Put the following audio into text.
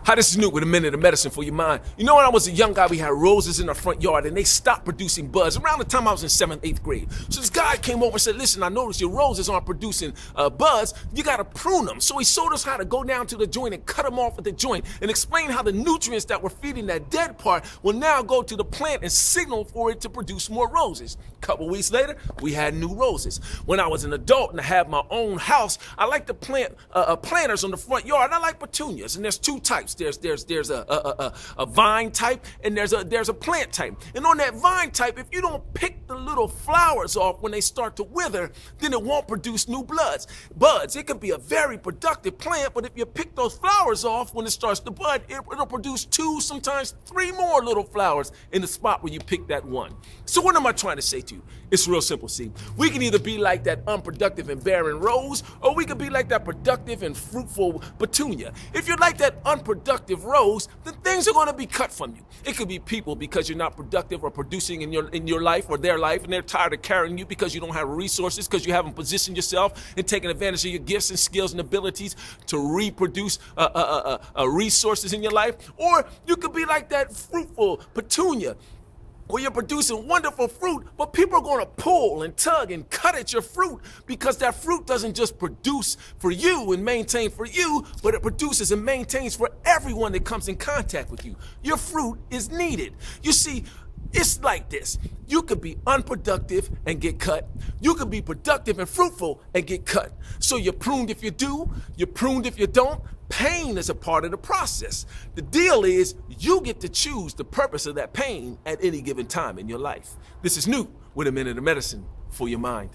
Hi, this is Newt with a minute of medicine for your mind. You know, when I was a young guy, we had roses in our front yard and they stopped producing buds around the time I was in 7th, 8th grade. So this guy came over and said, listen, I noticed your roses aren't producing buds. You got to prune them. So he showed us how to go down to the joint and cut them off at the joint and explain how the nutrients that were feeding that dead part will now go to the plant and signal for it to produce more roses. A couple weeks later, we had new roses. When I was an adult and I had my own house, I like to plant planters on the front yard. I like petunias, and there's two types. There's a vine type and there's a plant type. And on that vine type, if you don't pick the little flowers off when they start to wither, then it won't produce new buds. It could be a very productive plant, but if you pick those flowers off when it starts to bud, it'll produce 2, sometimes 3 more little flowers in the spot where you pick that one. So what am I trying to say to you? It's real simple, see. We can either be like that unproductive and barren rose, or we could be like that productive and fruitful petunia. If you're like that unproductive rose, then things are going to be cut from you. It could be people because you're not productive or producing in your life or their life, and they're tired of carrying you because you don't have resources, because you haven't positioned yourself and taken advantage of your gifts and skills and abilities to reproduce resources in your life. Or you could be like that fruitful petunia, where you're producing wonderful fruit, but people are going to pull and tug and cut at your fruit because that fruit doesn't just produce for you and maintain for you, but it produces and maintains for everyone that comes in contact with you. Your fruit is needed. You see, it's like this. You could be unproductive and get cut. You could be productive and fruitful and get cut. So you're pruned if you do, you're pruned if you don't. Pain is a part of the process. The deal is you get to choose the purpose of that pain at any given time in your life. This is Newt with a minute of medicine for your mind.